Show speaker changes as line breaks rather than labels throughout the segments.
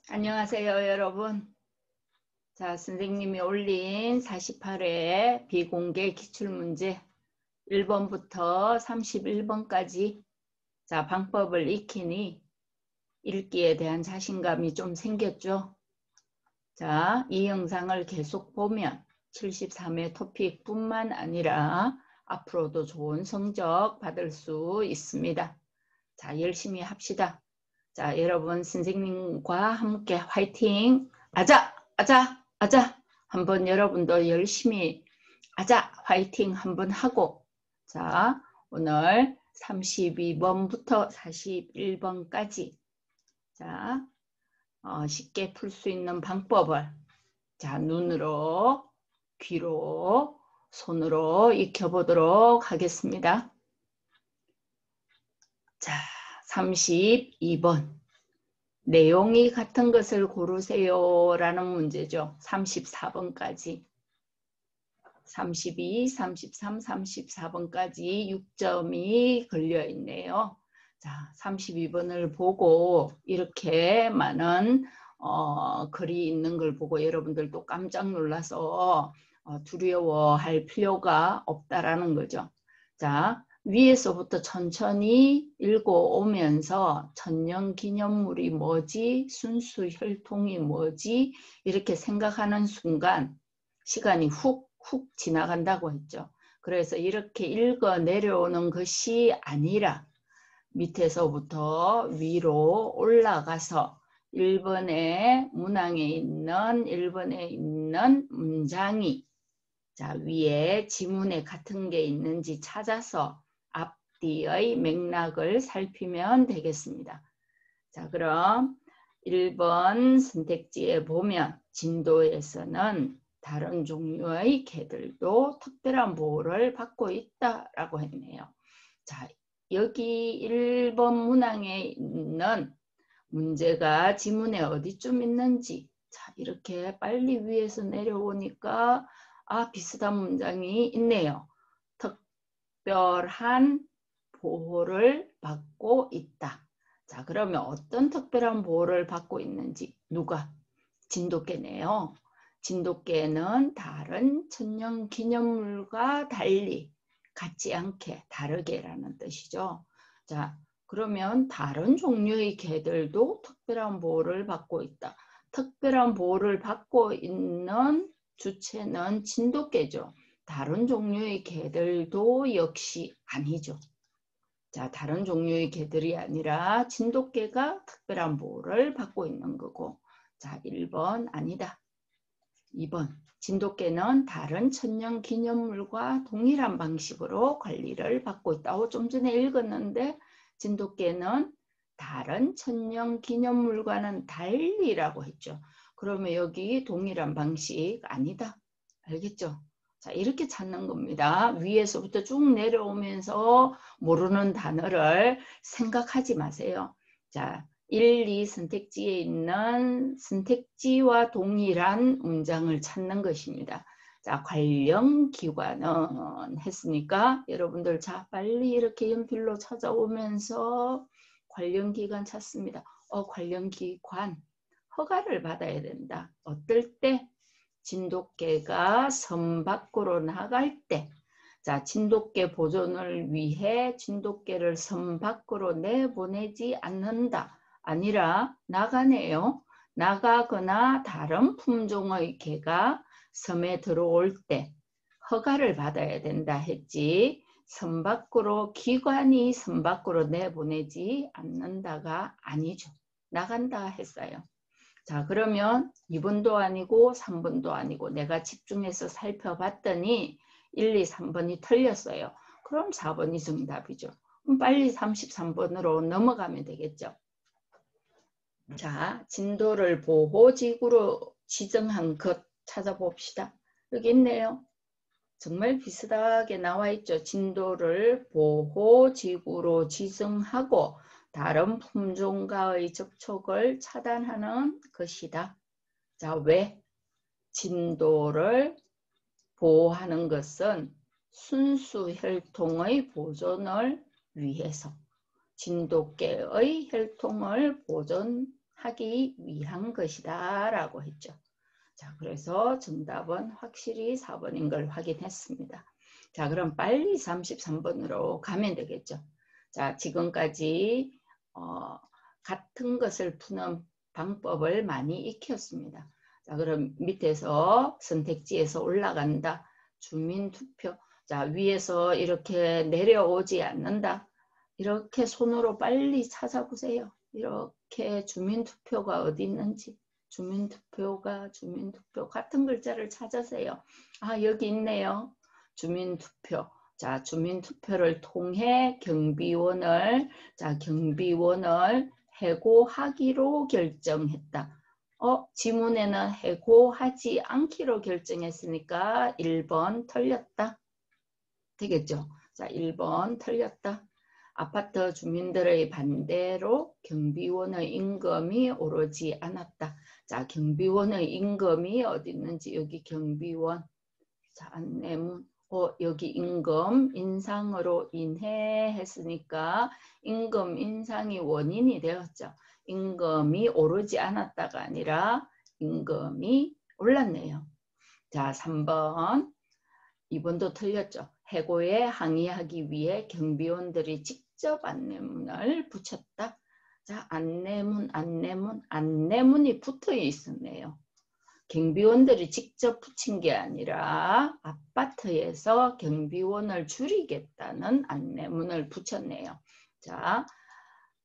안녕하세요, 여러분. 자, 선생님이 올린 48회 비공개 기출문제 1번부터 31번까지 자, 방법을 익히니 읽기에 대한 자신감이 좀 생겼죠? 자, 이 영상을 계속 보면 73회 토픽뿐만 아니라 앞으로도 좋은 성적 받을 수 있습니다. 자, 열심히 합시다. 자, 여러분 선생님과 함께 화이팅! 아자! 아자! 아자! 한번 여러분도 열심히 아자! 화이팅 한번 하고 자, 오늘 32번부터 41번까지 자, 쉽게 풀 수 있는 방법을 자, 눈으로, 귀로, 손으로 익혀보도록 하겠습니다. 자, 32번. 내용이 같은 것을 고르세요 라는 문제죠. 34번까지 32, 33, 34번까지 6점이 걸려 있네요. 자, 32번을 보고 이렇게 많은 글이 있는 걸 보고 여러분들도 깜짝 놀라서 두려워할 필요가 없다라는 거죠. 자, 위에서부터 천천히 읽어오면서 천년기념물이 뭐지? 순수혈통이 뭐지? 이렇게 생각하는 순간 시간이 훅 지나간다고 했죠. 그래서 이렇게 읽어 내려오는 것이 아니라 밑에서부터 위로 올라가서 1번의 문항에 있는 1번에 있는 문장이 자, 위에 지문에 같은 게 있는지 찾아서 앞뒤의 맥락을 살피면 되겠습니다. 자, 그럼 1번 선택지에 보면 진도에서는 다른 종류의 개들도 특별한 보호를 받고 있다라고 했네요. 자, 여기 1번 문항에 있는 문제가 지문에 어디쯤 있는지 자, 이렇게 빨리 위에서 내려오니까 비슷한 문장이 있네요. 특별한 보호를 받고 있다. 자, 그러면 어떤 특별한 보호를 받고 있는지 누가? 진돗개네요. 진돗개는 다른 천연기념물과 달리 같지 않게 다르게라는 뜻이죠. 자, 그러면 다른 종류의 개들도 특별한 보호를 받고 있다. 특별한 보호를 받고 있는 주체는 진돗개죠. 다른 종류의 개들도 역시 아니죠. 자, 다른 종류의 개들이 아니라 진돗개가 특별한 보호를 받고 있는 거고 자, 1번 아니다. 2번 진돗개는 다른 천연기념물과 동일한 방식으로 관리를 받고 있다. 좀 전에 읽었는데 진돗개는 다른 천연기념물과는 달리라고 했죠. 그러면 여기 동일한 방식 아니다. 알겠죠? 자, 이렇게 찾는 겁니다. 위에서부터 쭉 내려오면서 모르는 단어를 생각하지 마세요. 자, 1, 2 선택지에 있는 선택지와 동일한 문장을 찾는 것입니다. 자, 관련 기관은 했으니까 여러분들 자, 빨리 이렇게 연필로 찾아오면서 관련 기관 찾습니다. 관련 기관 허가를 받아야 된다. 어떨 때? 진돗개가 섬 밖으로 나갈 때 자, 진돗개 보존을 위해 진돗개를 섬 밖으로 내보내지 않는다. 아니라 나가네요. 나가거나 다른 품종의 개가 섬에 들어올 때 허가를 받아야 된다 했지. 섬 밖으로 기관이 섬 밖으로 내보내지 않는다가 아니죠. 나간다 했어요. 자, 그러면 2번도 아니고 3번도 아니고 내가 집중해서 살펴봤더니 1, 2, 3번이 틀렸어요. 그럼 4번이 정답이죠. 그럼 빨리 33번으로 넘어가면 되겠죠. 자, 진도를 보호지구로 지정한 것 찾아봅시다. 여기 있네요. 정말 비슷하게 나와 있죠. 진도를 보호지구로 지정하고 다른 품종과의 접촉을 차단하는 것이다. 자, 왜? 진도를 보호하는 것은 순수 혈통의 보존을 위해서 진돗개의 혈통을 보존 하기 위한 것이다 라고 했죠. 자, 그래서 정답은 확실히 4번인 걸 확인했습니다. 자, 그럼 빨리 33번으로 가면 되겠죠. 자, 지금까지 같은 것을 푸는 방법을 많이 익혔습니다. 자, 그럼 밑에서 선택지에서 올라간다. 주민투표. 자, 위에서 이렇게 내려오지 않는다. 이렇게 손으로 빨리 찾아보세요. 이렇게 주민투표가 어디 있는지. 주민투표 같은 글자를 찾으세요. 아, 여기 있네요. 주민투표. 자, 주민투표를 통해 경비원을 해고하기로 결정했다. 지문에는 해고하지 않기로 결정했으니까 1번 틀렸다. 되겠죠? 자, 1번 틀렸다. 아파트 주민들의 반대로 경비원의 임금이 오르지 않았다. 자, 경비원의 임금이 어디 있는지 여기 경비원. 자, 안내문. 여기 임금 인상으로 인해 했으니까 임금 인상이 원인이 되었죠. 임금이 오르지 않았다가 아니라 임금이 올랐네요. 자, 3번. 2번도 틀렸죠. 해고에 항의하기 위해 경비원들이 직접 안내문을 붙였다. 자, 안내문이 붙어 있었네요. 경비원들이 직접 붙인 게 아니라 아파트에서 경비원을 줄이겠다는 안내문을 붙였네요. 자,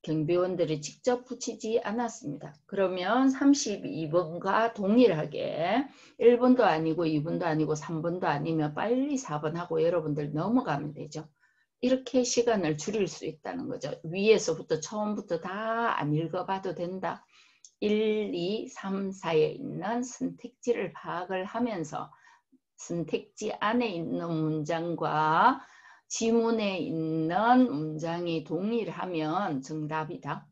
경비원들이 직접 붙이지 않았습니다. 그러면 32번과 동일하게 1번도 아니고 2번도 아니고 3번도 아니면 빨리 4번 하고 여러분들 넘어가면 되죠. 이렇게 시간을 줄일 수 있다는 거죠. 위에서부터 처음부터 다 안 읽어봐도 된다. 1, 2, 3, 4에 있는 선택지를 파악을 하면서 선택지 안에 있는 문장과 지문에 있는 문장이 동일하면 정답이다.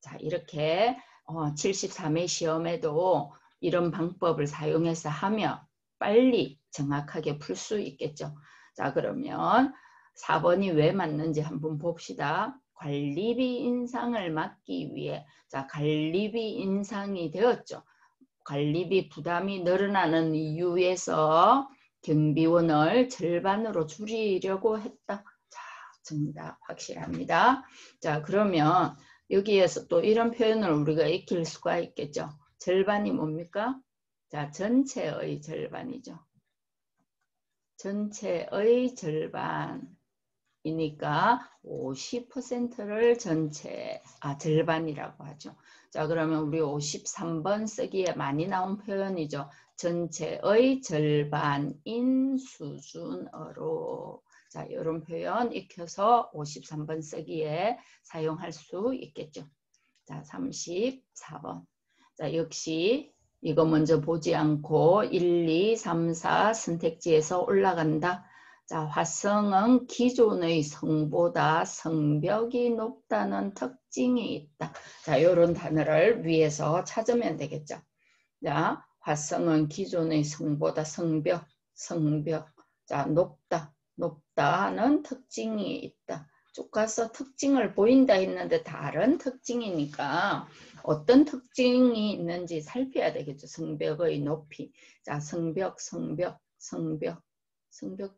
자, 이렇게 73회 시험에도 이런 방법을 사용해서 하면 빨리 정확하게 풀 수 있겠죠. 자, 그러면 4번이 왜 맞는지 한번 봅시다. 관리비 인상을 막기 위해, 자, 관리비 인상이 되었죠. 관리비 부담이 늘어나는 이유에서 경비원을 절반으로 줄이려고 했다. 자, 정답 확실합니다. 자, 그러면 여기에서 또 이런 표현을 우리가 익힐 수가 있겠죠. 절반이 뭡니까? 자, 전체의 절반이죠. 전체의 절반이니까 50%를 절반이라고 하죠. 자, 그러면 우리 53번 쓰기에 많이 나온 표현이죠. 전체의 절반인 수준으로. 자, 이런 표현 익혀서 53번 쓰기에 사용할 수 있겠죠. 자, 34번. 자, 역시 이거 먼저 보지 않고 1, 2, 3, 4 선택지에서 올라간다. 자, 화성은 기존의 성보다 성벽이 높다는 특징이 있다. 자, 이런 단어를 위에서 찾으면 되겠죠. 자, 화성은 기존의 성보다 성벽. 자, 높다는 특징이 있다. 쭉 가서 특징을 보인다 했는데 다른 특징이니까 어떤 특징이 있는지 살펴야 되겠죠. 성벽의 높이. 자, 성벽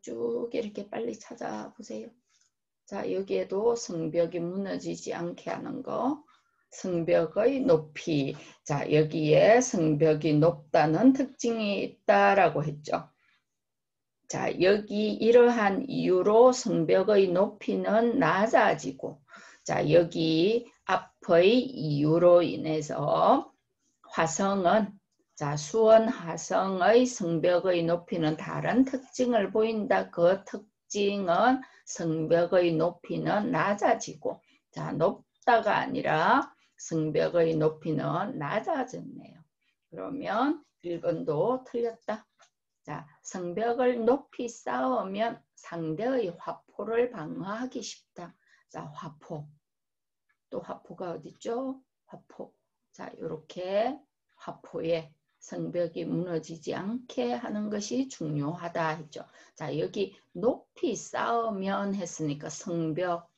쭉 이렇게 빨리 찾아보세요. 자, 여기에도 성벽이 무너지지 않게 하는 거. 성벽의 높이. 자, 여기에 성벽이 높다는 특징이 있다라고 했죠. 자, 여기 이러한 이유로 성벽의 높이는 낮아지고, 자, 여기 앞의 이유로 인해서 화성은, 자, 수원 화성의 성벽의 높이는 다른 특징을 보인다. 그 특징은 성벽의 높이는 낮아지고, 자, 높다가 아니라 성벽의 높이는 낮아졌네요. 그러면 1번도 틀렸다. 자, 성벽을 높이 쌓으면 상대의 화포를 방어하기 쉽다. 자, 화포. 또 화포가 어디 있죠? 화포. 자, 이렇게 화포에 성벽이 무너지지 않게 하는 것이 중요하다 했죠. 자, 여기 높이 쌓으면 했으니까 성벽.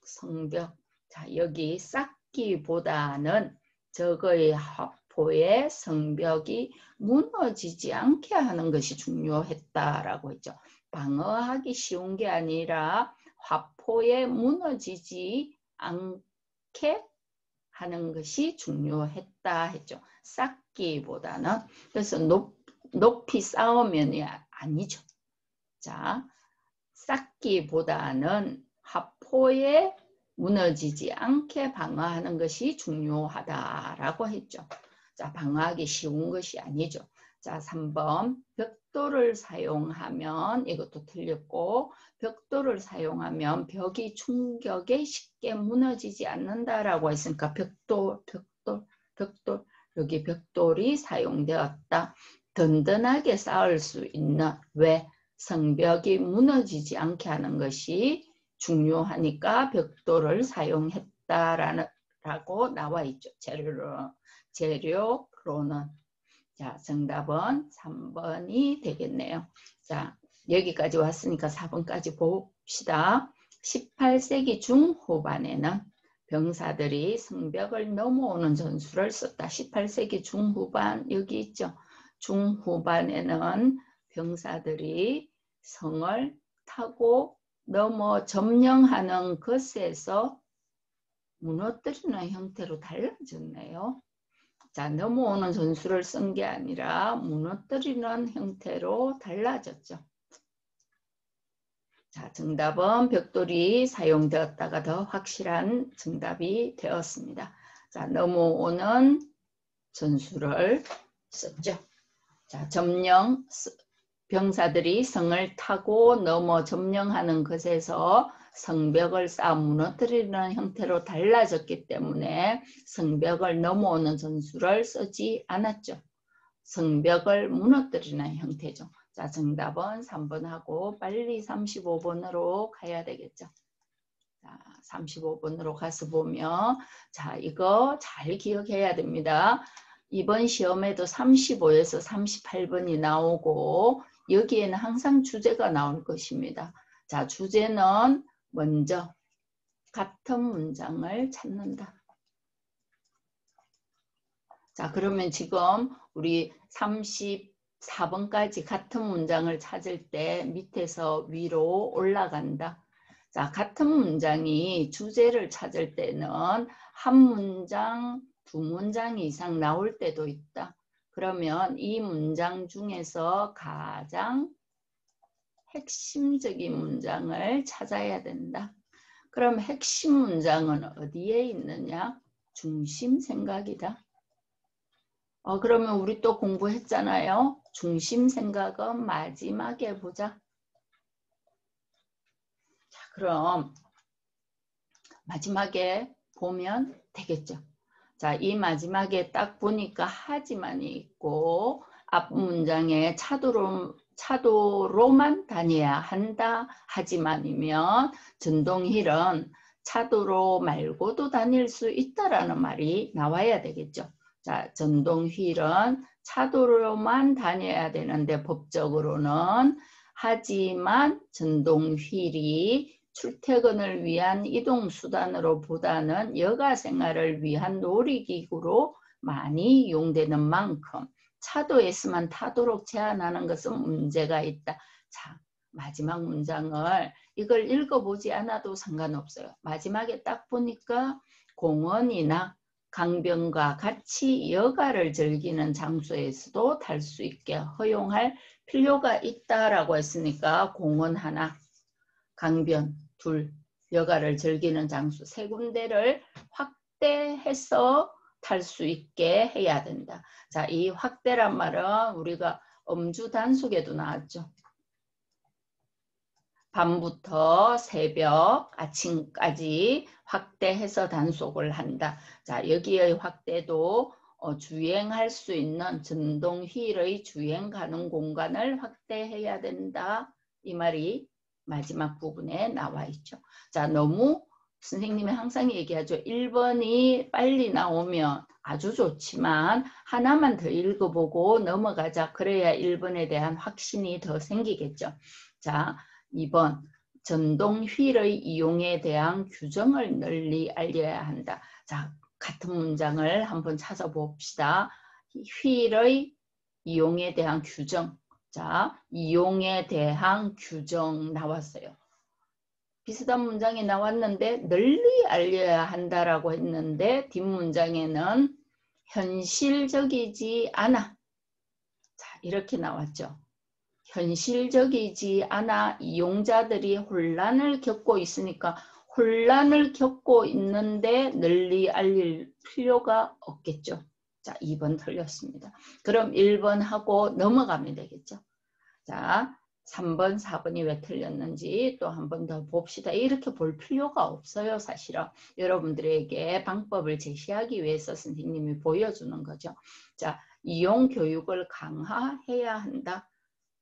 자, 여기 쌓기보다는 적의 화포의 성벽이 무너지지 않게 하는 것이 중요했다라고 했죠. 방어하기 쉬운 게 아니라 화포에 무너지지 않게 하는 것이 중요했다 했죠. 쌓기보다는. 그래서 높이 쌓으면이 아니죠. 자, 쌓기보다는 화포에 무너지지 않게 방어하는 것이 중요하다라고 했죠. 자, 방어하기 쉬운 것이 아니죠. 자, 3번 벽돌을 사용하면, 이것도 틀렸고, 벽돌을 사용하면 벽이 충격에 쉽게 무너지지 않는다라고 했으니까 벽돌, 여기 벽돌이 사용되었다. 든든하게 쌓을 수 있는, 왜? 성벽이 무너지지 않게 하는 것이 중요하니까 벽돌을 사용했다라고 나와 있죠. 재료로는. 자, 정답은 3번이 되겠네요. 자, 여기까지 왔으니까 4번까지 봅시다. 18세기 중후반에는 병사들이 성벽을 넘어오는 전술을 썼다. 18세기 중후반 여기 있죠. 중후반에는 병사들이 성을 타고 넘어 점령하는 것에서 무너뜨리는 형태로 달라졌네요. 자, 넘어오는 전술을 쓴 게 아니라 무너뜨리는 형태로 달라졌죠. 자, 정답은 벽돌이 사용되었다가 더 확실한 정답이 되었습니다. 자, 넘어오는 전술을 썼죠. 자, 점령, 병사들이 성을 타고 넘어 점령하는 것에서 성벽을 쌓아 무너뜨리는 형태로 달라졌기 때문에 성벽을 넘어오는 전술을 쓰지 않았죠. 성벽을 무너뜨리는 형태죠. 자, 정답은 3번하고 빨리 35번으로 가야 되겠죠. 자, 35번으로 가서 보면, 자, 이거 잘 기억해야 됩니다. 이번 시험에도 35에서 38번이 나오고 여기에는 항상 주제가 나올 것입니다. 자, 주제는 먼저 같은 문장을 찾는다. 자, 그러면 지금 우리 34번까지 같은 문장을 찾을 때 밑에서 위로 올라간다. 자, 같은 문장이 주제를 찾을 때는 한 문장, 두 문장 이상 나올 때도 있다. 그러면 이 문장 중에서 가장 핵심적인 문장을 찾아야 된다. 그럼 핵심 문장은 어디에 있느냐? 중심 생각이다. 그러면 우리 또 공부했잖아요. 중심 생각은 마지막에 보자. 자, 그럼 마지막에 보면 되겠죠. 자, 이 마지막에 딱 보니까 하지만이 있고 앞 문장에 차도로만 다녀야 한다. 하지만이면 전동휠은 차도로 말고도 다닐 수 있다라는 말이 나와야 되겠죠. 자, 전동휠은 차도로만 다녀야 되는데 법적으로는 하지만 전동휠이 출퇴근을 위한 이동수단으로 보다는 여가 생활을 위한 놀이기구로 많이 이용되는 만큼 차도에서만 타도록 제한하는 것은 문제가 있다. 자, 마지막 문장을 이걸 읽어보지 않아도 상관없어요. 마지막에 딱 보니까 공원이나 강변과 같이 여가를 즐기는 장소에서도 탈 수 있게 허용할 필요가 있다라고 했으니까 공원 하나, 강변 둘, 여가를 즐기는 장소 세 군데를 확대해서 탈 수 있게 해야 된다. 자, 이 확대란 말은 우리가 음주 단속에도 나왔죠. 밤부터 새벽, 아침까지 확대해서 단속을 한다. 자, 여기의 확대도 주행할 수 있는 전동휠의 주행 가능 공간을 확대해야 된다. 이 말이 마지막 부분에 나와 있죠. 자, 너무 선생님이 항상 얘기하죠. 1번이 빨리 나오면 아주 좋지만 하나만 더 읽어보고 넘어가자. 그래야 1번에 대한 확신이 더 생기겠죠. 자, 2번 전동휠의 이용에 대한 규정을 널리 알려야 한다. 자, 같은 문장을 한번 찾아봅시다. 휠의 이용에 대한 규정. 자, 이용에 대한 규정 나왔어요. 비슷한 문장이 나왔는데 널리 알려야 한다라고 했는데 뒷문장에는 현실적이지 않아. 자, 이렇게 나왔죠. 현실적이지 않아 이용자들이 혼란을 겪고 있으니까 혼란을 겪고 있는데 널리 알릴 필요가 없겠죠. 자, 2번 틀렸습니다. 그럼 1번 하고 넘어가면 되겠죠. 자, 3번, 4번이 왜 틀렸는지 또 한 번 더 봅시다. 이렇게 볼 필요가 없어요, 사실은. 여러분들에게 방법을 제시하기 위해서 선생님이 보여주는 거죠. 자, 이용 교육을 강화해야 한다.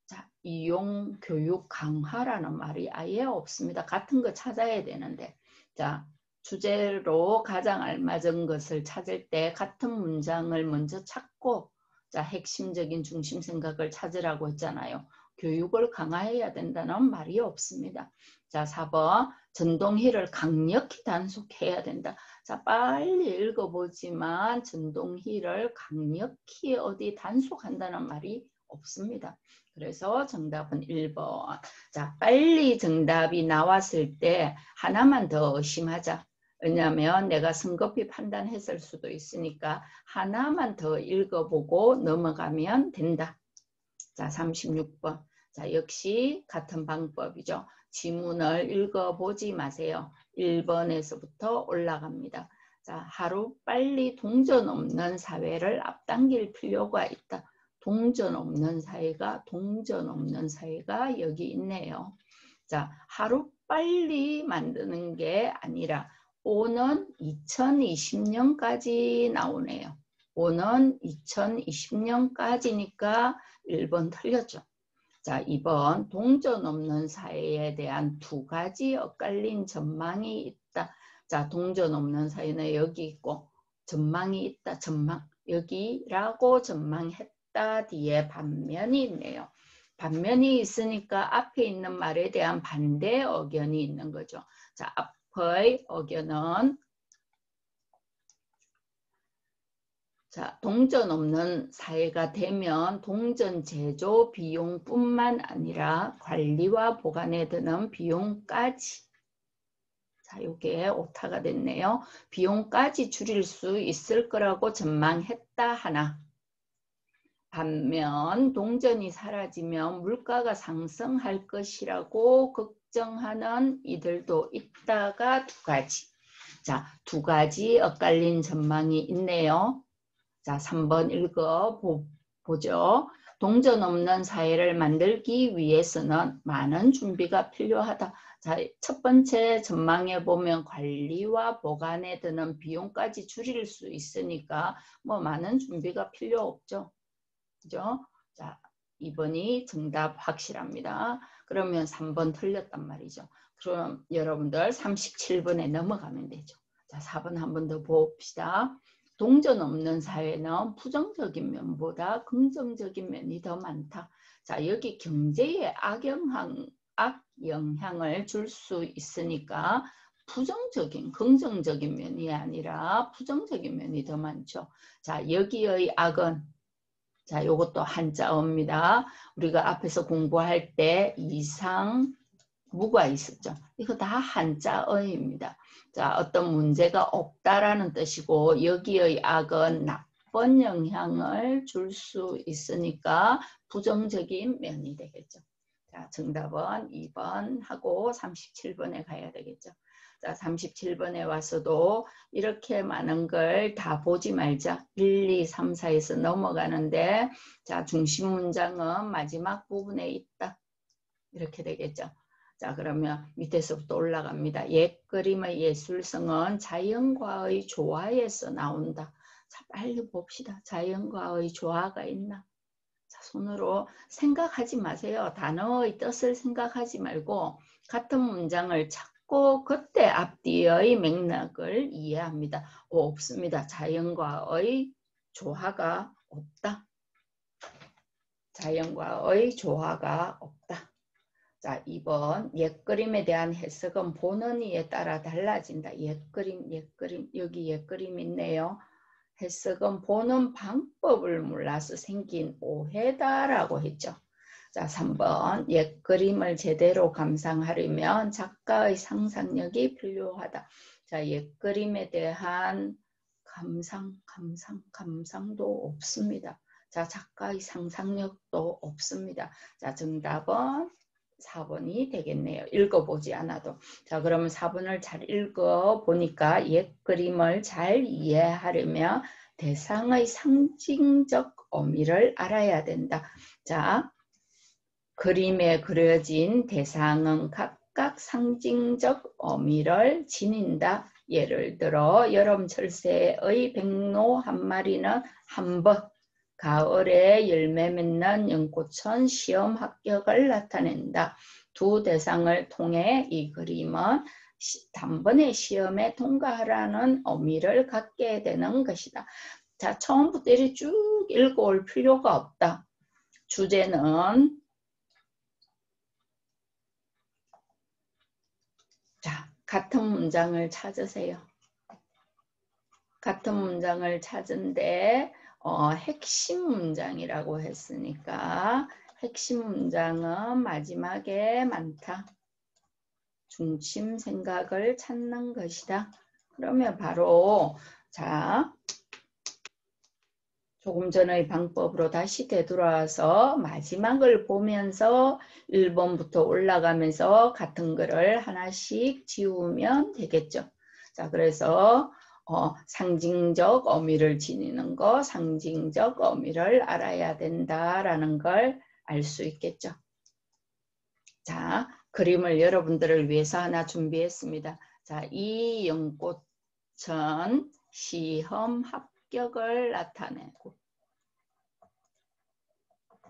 자, 이용 교육 강화라는 말이 아예 없습니다. 같은 거 찾아야 되는데. 자, 주제로 가장 알맞은 것을 찾을 때 같은 문장을 먼저 찾고, 자, 핵심적인 중심 생각을 찾으라고 했잖아요. 교육을 강화해야 된다는 말이 없습니다. 자, 4번. 전동희를 강력히 단속해야 된다. 자, 빨리 읽어보지만 전동희를 강력히 어디 단속한다는 말이 없습니다. 그래서 정답은 1번. 자, 빨리 정답이 나왔을 때 하나만 더 의심하자. 왜냐하면 내가 성급히 판단했을 수도 있으니까 하나만 더 읽어보고 넘어가면 된다. 자, 36번. 자, 역시 같은 방법이죠. 지문을 읽어보지 마세요. 1번에서부터 올라갑니다. 자, 하루 빨리 동전 없는 사회를 앞당길 필요가 있다. 동전 없는 사회가 여기 있네요. 자, 하루 빨리 만드는 게 아니라 오는 2020년까지 나오네요. 오는 2020년까지니까 1번 틀렸죠. 자, 2번. 동전 없는 사회에 대한 2가지 엇갈린 전망이 있다. 자, 동전 없는 사회는 여기 있고 전망이 있다. 전망. 여기라고 전망했다. 뒤에 반면이 있네요. 반면이 있으니까 앞에 있는 말에 대한 반대 의견이 있는 거죠. 자, 앞의 의견은 자, 동전 없는 사회가 되면 동전 제조 비용뿐만 아니라 관리와 보관에 드는 비용까지. 자, 이게 오타가 됐네요. 비용까지 줄일 수 있을 거라고 전망했다 하나. 반면 동전이 사라지면 물가가 상승할 것이라고 걱정하는 이들도 있다가 2가지. 자, 2가지 엇갈린 전망이 있네요. 자, 3번 읽어보죠. 동전 없는 사회를 만들기 위해서는 많은 준비가 필요하다. 자, 첫 번째 전망해 보면 관리와 보관에 드는 비용까지 줄일 수 있으니까 뭐 많은 준비가 필요 없죠. 그죠? 자, 2번이 정답 확실합니다. 그러면 3번 틀렸단 말이죠. 그럼 여러분들 37번에 넘어가면 되죠. 자, 4번 한 번 더 봅시다. 동전 없는 사회는 부정적인 면보다 긍정적인 면이 더 많다. 자, 여기 경제에 악영향을 줄 수 있으니까 부정적인, 긍정적인 면이 아니라 부정적인 면이 더 많죠. 자, 여기의 악은 자, 이것도 한자어입니다. 우리가 앞에서 공부할 때 이상무가 있었죠. 이거 다 한자어입니다. 자, 어떤 문제가 없다라는 뜻이고 여기의 악은 나쁜 영향을 줄 수 있으니까 부정적인 면이 되겠죠. 자, 정답은 2번 하고 37번에 가야 되겠죠. 자, 37번에 와서도 이렇게 많은 걸 다 보지 말자. 1, 2, 3, 4에서 넘어가는데 자, 중심 문장은 마지막 부분에 있다. 이렇게 되겠죠. 자, 그러면 밑에서부터 올라갑니다. 옛그림의 예술성은 자연과의 조화에서 나온다. 자, 빨리 봅시다. 자연과의 조화가 있나? 자, 손으로 생각하지 마세요. 단어의 뜻을 생각하지 말고 같은 문장을 찾고 그때 앞뒤의 맥락을 이해합니다. 없습니다. 자연과의 조화가 없다. 자연과의 조화가 없다. 자, 2번 옛그림에 대한 해석은 보는 이에 따라 달라진다. 옛그림, 여기 옛그림 있네요. 해석은 보는 방법을 몰라서 생긴 오해다라고 했죠. 자, 3번 옛그림을 제대로 감상하려면 작가의 상상력이 필요하다. 자, 옛그림에 대한 감상도 없습니다. 자, 작가의 상상력도 없습니다. 자, 정답은 4번이 되겠네요. 읽어보지 않아도. 자, 그러면 4번을 잘 읽어보니까 옛그림을 잘 이해하려면 대상의 상징적 의미를 알아야 된다. 자, 그림에 그려진 대상은 각각 상징적 의미를 지닌다. 예를 들어 여름철새의 백로 한 마리는 한 번, 가을에 열매 맺는 연꽃은 시험 합격을 나타낸다. 두 대상을 통해 이 그림은 단번에 시험에 통과하라는 의미를 갖게 되는 것이다. 자, 처음부터 이렇게 쭉 읽어올 필요가 없다. 주제는 자, 같은 문장을 찾으세요. 같은 문장을 찾은데 핵심 문장이라고 했으니까 핵심 문장은 마지막에 많다. 중심 생각을 찾는 것이다. 그러면 바로 자, 조금 전의 방법으로 다시 되돌아와서 마지막을 보면서 1번부터 올라가면서 같은 글을 하나씩 지우면 되겠죠. 자, 그래서 상징적 의미를 지니는 거, 상징적 의미를 알아야 된다라는 걸 알 수 있겠죠. 자, 그림을 여러분들을 위해서 하나 준비했습니다. 자, 이 연꽃은 시험 합격을 나타내고,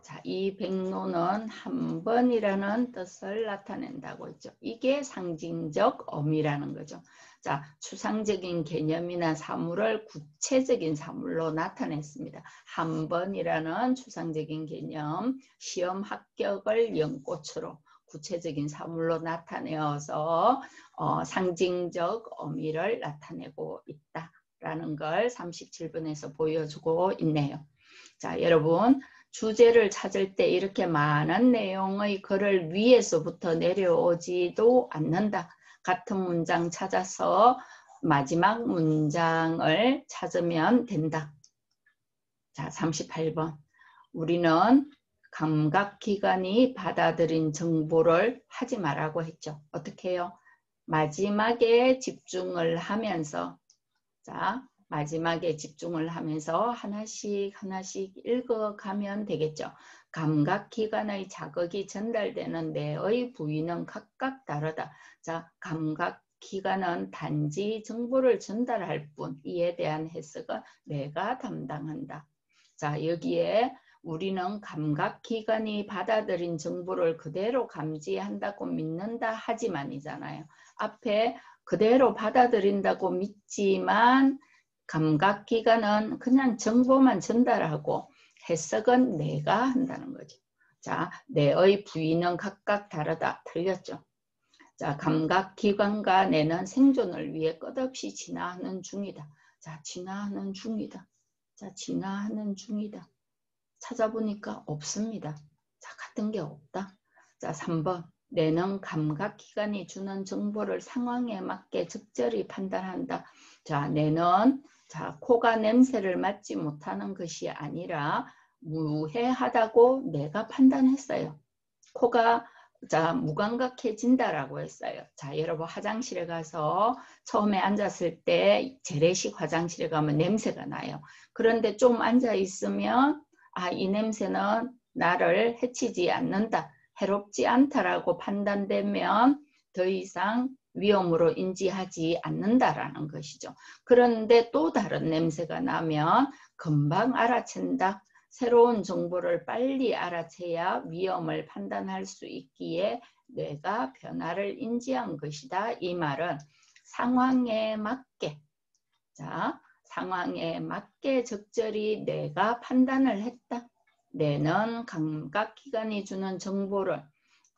자, 이 백로는 한 번이라는 뜻을 나타낸다고 했죠. 이게 상징적 의미라는 거죠. 자, 추상적인 개념이나 사물을 구체적인 사물로 나타냈습니다. 한 번이라는 추상적인 개념, 시험 합격을 연꽃으로 구체적인 사물로 나타내어서 상징적 의미를 나타내고 있다라는 걸 37번에서 보여주고 있네요. 자, 여러분 주제를 찾을 때 이렇게 많은 내용의 글을 위에서부터 내려오지도 않는다. 같은 문장 찾아서 마지막 문장을 찾으면 된다. 자, 38번. 우리는 감각기관이 받아들인 정보를 하지 말라고 했죠. 어떻게 해요? 마지막에 집중을 하면서, 자, 마지막에 집중을 하면서 하나씩 읽어가면 되겠죠. 감각기관의 자극이 전달되는 뇌의 부위는 각각 다르다. 자, 감각기관은 단지 정보를 전달할 뿐, 이에 대한 해석은 뇌가 담당한다. 자, 여기에 우리는 감각기관이 받아들인 정보를 그대로 감지한다고 믿는다 하지만이잖아요. 앞에 그대로 받아들인다고 믿지만 감각기관은 그냥 정보만 전달하고 해석은 뇌가 한다는 거죠. 자, 뇌의 부위는 각각 다르다. 틀렸죠. 자, 감각기관과 뇌는 생존을 위해 끝없이 진화하는 중이다. 자, 진화하는 중이다. 자, 진화하는 중이다. 찾아보니까 없습니다. 자, 같은 게 없다. 자, 3번. 뇌는 감각기관이 주는 정보를 상황에 맞게 적절히 판단한다. 자, 뇌는 자, 코가 냄새를 맡지 못하는 것이 아니라 무해하다고 뇌가 판단했어요. 코가 자, 무감각해진다라고 했어요. 자, 여러분 화장실에 가서 처음에 앉았을 때 재래식 화장실에 가면 냄새가 나요. 그런데 좀 앉아 있으면 아, 이 냄새는 나를 해치지 않는다, 해롭지 않다라고 판단되면 더 이상 위험으로 인지하지 않는다라는 것이죠. 그런데 또 다른 냄새가 나면 금방 알아챈다. 새로운 정보를 빨리 알아채야 위험을 판단할 수 있기에 뇌가 변화를 인지한 것이다. 이 말은 상황에 맞게, 자, 상황에 맞게 적절히 뇌가 판단을 했다. 뇌는 감각기관이 주는 정보를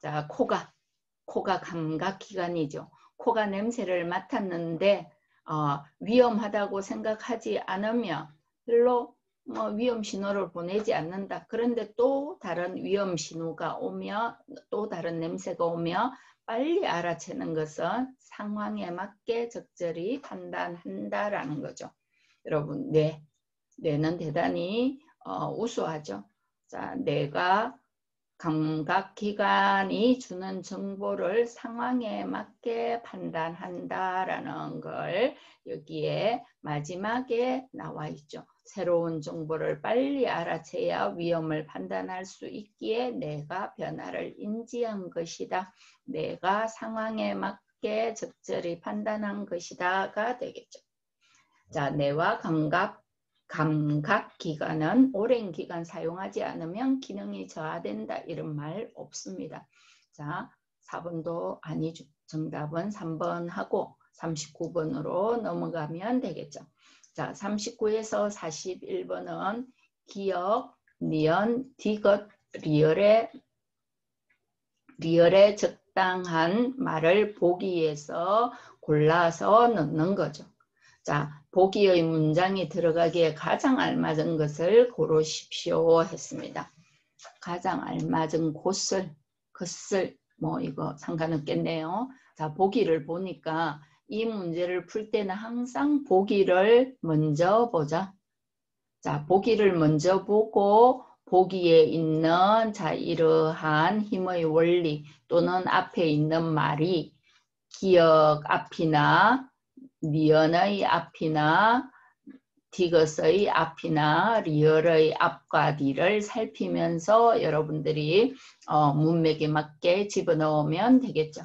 자, 코가 감각기관이죠. 코가 냄새를 맡았는데 위험하다고 생각하지 않으면 별로 위험 신호를 보내지 않는다. 그런데 또 다른 위험 신호가 오며 또 다른 냄새가 오며 빨리 알아채는 것은 상황에 맞게 적절히 판단한다라는 거죠. 여러분, 뇌는 대단히 우수하죠. 자, 뇌가 감각기관이 주는 정보를 상황에 맞게 판단한다라는 걸 여기에 마지막에 나와 있죠. 새로운 정보를 빨리 알아채야 위험을 판단할 수 있기에 뇌가 변화를 인지한 것이다. 뇌가 상황에 맞게 적절히 판단한 것이다가 되겠죠. 자, 뇌와 감각기관은 오랜 기간 사용하지 않으면 기능이 저하된다. 이런 말 없습니다. 자, 4번도 아니죠. 정답은 3번 하고 39번으로 넘어가면 되겠죠. 자, 39에서 41번은 기억, 니은, 디귿, 리얼에 적당한 말을 보기에서 골라서 넣는 거죠. 자, 보기의 문장이 들어가기에 가장 알맞은 것을 고르십시오 했습니다. 가장 알맞은 것을 이거 상관없겠네요. 자, 보기를 보니까 이 문제를 풀 때는 항상 보기를 먼저 보자. 자, 보기를 먼저 보고 보기에 있는 이러한 힘의 원리 또는 앞에 있는 말이 기억 앞이나 니은의 앞이나 디귿의 앞이나 리얼의 앞과 뒤를 살피면서 여러분들이 문맥에 맞게 집어넣으면 되겠죠.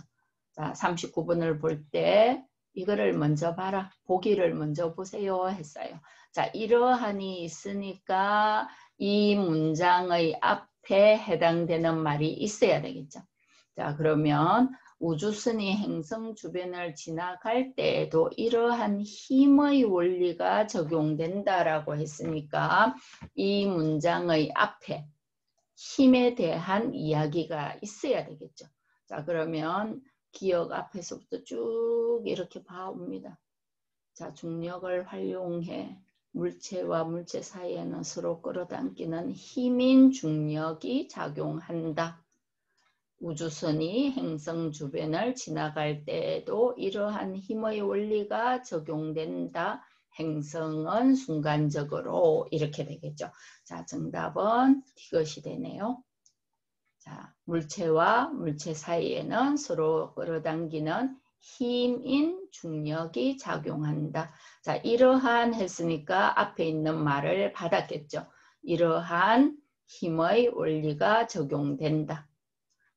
자, 39번을 볼 때 이거를 먼저 봐라. 보기를 먼저 보세요 했어요. 자, 이러한이 있으니까 이 문장의 앞에 해당되는 말이 있어야 되겠죠. 자, 그러면 우주선이 행성 주변을 지나갈 때에도 이러한 힘의 원리가 적용된다라고 했으니까 이 문장의 앞에 힘에 대한 이야기가 있어야 되겠죠. 자, 그러면 기억 앞에서부터 쭉 이렇게 봐옵니다. 자, 중력을 활용해 물체와 물체 사이에는 서로 끌어당기는 힘인 중력이 작용한다. 우주선이 행성 주변을 지나갈 때에도 이러한 힘의 원리가 적용된다. 행성은 순간적으로 이렇게 되겠죠. 자, 정답은 이것이 되네요. 자, 물체와 물체 사이에는 서로 끌어당기는 힘인 중력이 작용한다. 자, 이러한 했으니까 앞에 있는 말을 받았겠죠. 이러한 힘의 원리가 적용된다.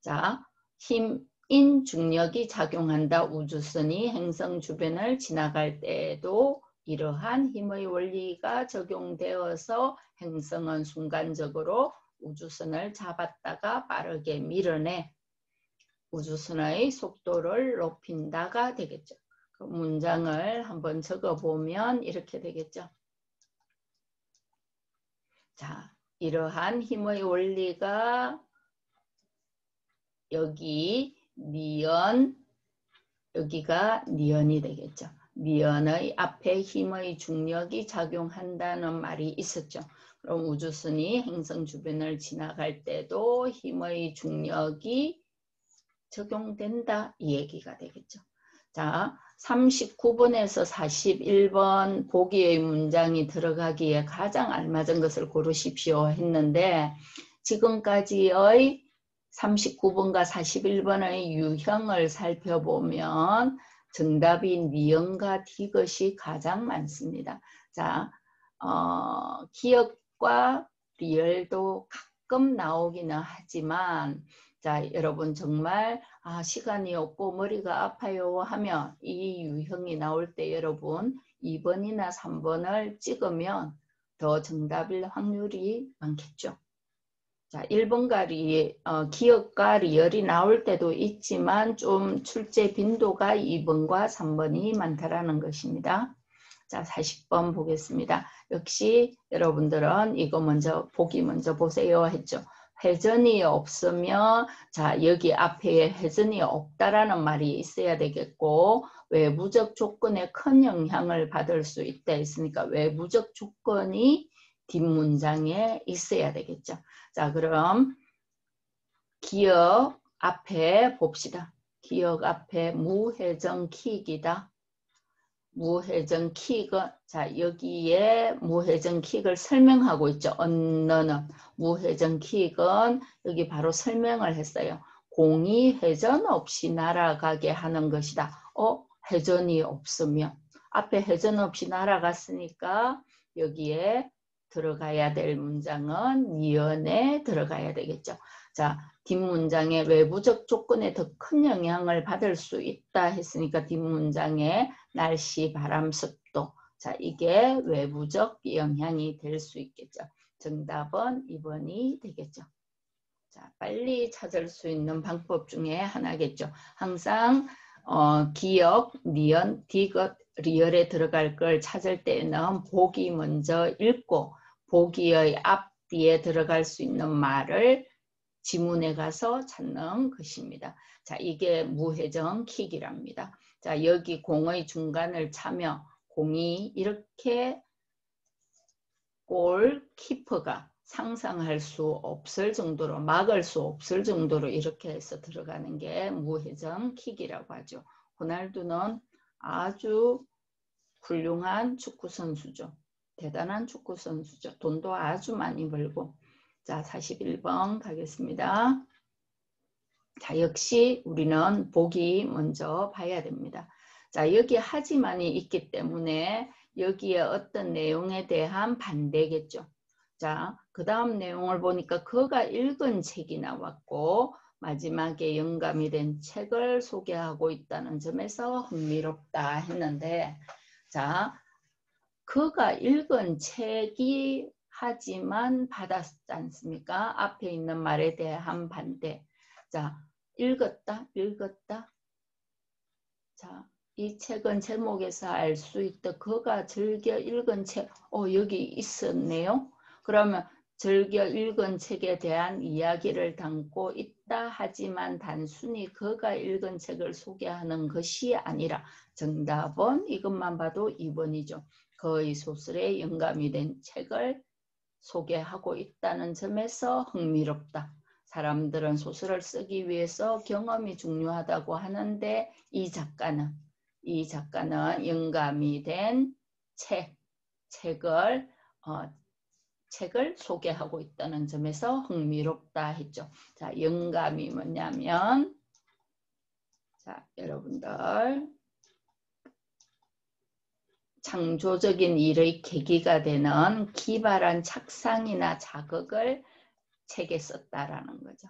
자, 힘인 중력이 작용한다. 우주선이 행성 주변을 지나갈 때에도 이러한 힘의 원리가 적용되어서 행성은 순간적으로 우주선을 잡았다가 빠르게 밀어내 우주선의 속도를 높인다가 되겠죠. 그 문장을 한번 적어보면 이렇게 되겠죠. 자, 이러한 힘의 원리가 여기 니은, 여기가 니은이 되겠죠. 니은의 앞에 힘의 중력이 작용한다는 말이 있었죠. 그럼 우주선이 행성 주변을 지나갈 때도 힘의 중력이 적용된다 이 얘기가 되겠죠. 자, 39번에서 41번 보기의 문장이 들어가기에 가장 알맞은 것을 고르십시오 했는데 지금까지의 39번과 41번의 유형을 살펴보면 정답인 니은과 디귿이 가장 많습니다. 자, 기억과 리얼도 가끔 나오기는 하지만 자, 여러분 정말 시간이 없고 머리가 아파요 하면 이 유형이 나올 때 여러분 2번이나 3번을 찍으면 더 정답일 확률이 많겠죠. 자, 1번과 기억과 리얼이 나올 때도 있지만 좀 출제 빈도가 2번과 3번이 많다라는 것입니다. 자, 40번 보겠습니다. 역시 여러분들은 이거 보기 먼저 보세요 했죠. 회전이 없으면 자 여기 앞에 회전이 없다라는 말이 있어야 되겠고 외부적 조건에 큰 영향을 받을 수 있다 했으니까 외부적 조건이 뒷문장에 있어야 되겠죠. 자 그럼 기억 앞에 봅시다. 기억 앞에 무회전 킥이다. 무회전 킥은 자 여기에 무회전 킥을 설명하고 있죠. 언어는 무회전 킥은 여기 바로 설명을 했어요. 공이 회전 없이 날아가게 하는 것이다. 회전이 없으면 앞에 회전 없이 날아갔으니까 여기에 들어가야 될 문장은 니은에 들어가야 되겠죠. 자 뒷문장에 외부적 조건에 더 큰 영향을 받을 수 있다 했으니까 뒷문장에 날씨, 바람, 습도. 자, 이게 외부적 영향이 될 수 있겠죠. 정답은 2번이 되겠죠. 자, 빨리 찾을 수 있는 방법 중에 하나겠죠. 항상 기역, 니은, 디귿, 리을에 들어갈 걸 찾을 때는 보기 먼저 읽고 보기의 앞 뒤에 들어갈 수 있는 말을 지문에 가서 찾는 것입니다. 자, 이게 무회전 킥이랍니다. 자, 여기 공의 중간을 차면 공이 이렇게 골 키퍼가 상상할 수 없을 정도로 막을 수 없을 정도로 이렇게 해서 들어가는 게 무회전 킥이라고 하죠. 호날두는 아주 훌륭한 축구 선수죠. 대단한 축구 선수죠. 돈도 아주 많이 벌고. 자, 41번 가겠습니다. 자, 역시 우리는 보기 먼저 봐야 됩니다. 자, 여기 하지만이 있기 때문에 여기에 어떤 내용에 대한 반대겠죠. 자, 그 다음 내용을 보니까 그가 읽은 책이 나왔고 마지막에 영감이 된 책을 소개하고 있다는 점에서 흥미롭다 했는데 자, 그가 읽은 책이 하지만 받았지 않습니까? 앞에 있는 말에 대한 반대. 자, 읽었다. 자, 이 책은 제목에서 알 수 있다. 그가 즐겨 읽은 책, 여기 있었네요. 그러면 즐겨 읽은 책에 대한 이야기를 담고 있다 하지만 단순히 그가 읽은 책을 소개하는 것이 아니라 정답은 이것만 봐도 2번이죠. 그의 소설에 영감이 된 책을 소개하고 있다는 점에서 흥미롭다. 사람들은 소설을 쓰기 위해서 경험이 중요하다고 하는데 이 작가는 영감이 된 책을 소개하고 있다는 점에서 흥미롭다 했죠. 자, 영감이 뭐냐면 자, 여러분들 창조적인 일의 계기가 되는 기발한 착상이나 자극을 책에 썼다라는 거죠.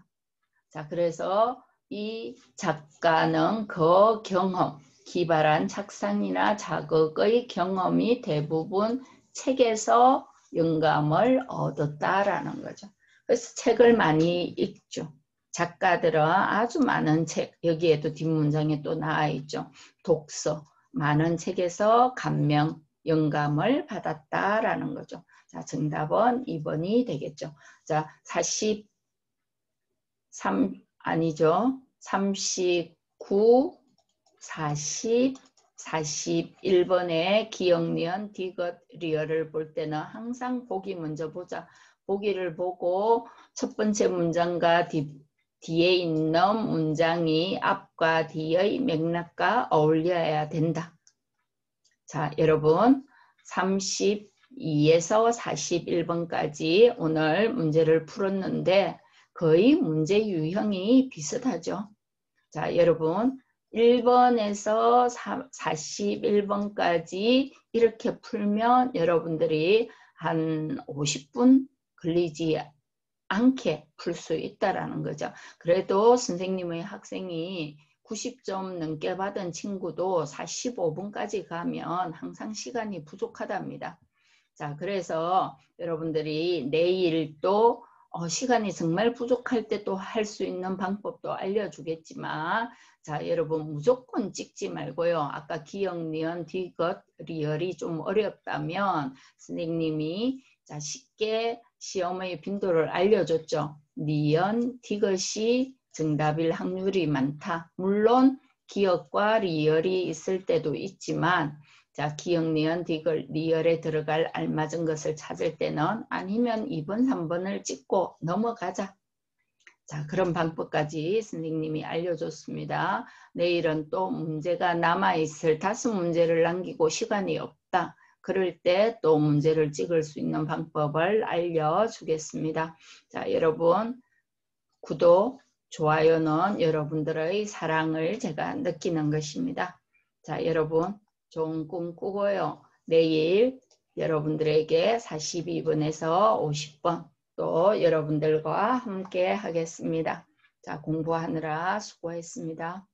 자, 그래서 이 작가는 그 경험, 기발한 착상이나 자극의 경험이 대부분 책에서 영감을 얻었다라는 거죠. 그래서 책을 많이 읽죠. 작가들은 아주 많은 책, 여기에도 뒷문장에 또 나와 있죠. 독서, 많은 책에서 감명, 영감을 받았다라는 거죠. 자, 정답은 2번이 되겠죠. 자, 39, 40, 41번의 기역, 니은, 디귿, 리을을 볼 때는 항상 보기 먼저 보자. 보기를 보고 첫 번째 문장과 뒤에 있는 문장이 앞과 뒤의 맥락과 어울려야 된다. 자, 여러분 32에서 41번까지 오늘 문제를 풀었는데 거의 문제 유형이 비슷하죠. 자, 여러분 1번에서 41번까지 이렇게 풀면 여러분들이 한 50분 걸리지 않게 풀 수 있다라는 거죠. 그래도 선생님의 학생이 90점 넘게 받은 친구도 45분까지 가면 항상 시간이 부족하답니다. 자, 그래서 여러분들이 내일 또 시간이 정말 부족할 때 또 할 수 있는 방법도 알려주겠지만 자, 여러분 무조건 찍지 말고요. 아까 기역, 니은, 디귿, 리을이 좀 어렵다면 선생님이 자, 쉽게 시험의 빈도를 알려줬죠. 니은, 디귿이 정답일 확률이 많다. 물론 기역과 리을이 있을 때도 있지만 자, 기역, 니은, 디귿, 리을에 들어갈 알맞은 것을 찾을 때는 아니면 2번, 3번을 찍고 넘어가자. 자, 그런 방법까지 선생님이 알려줬습니다. 내일은 또 문제가 남아있을 5문제를 남기고 시간이 없다. 그럴 때 또 문제를 찍을 수 있는 방법을 알려주겠습니다. 자, 여러분 구독, 좋아요는 여러분들의 사랑을 제가 느끼는 것입니다. 자, 여러분 좋은 꿈 꾸고요. 내일 여러분들에게 42번에서 50번 또 여러분들과 함께 하겠습니다. 자, 공부하느라 수고했습니다.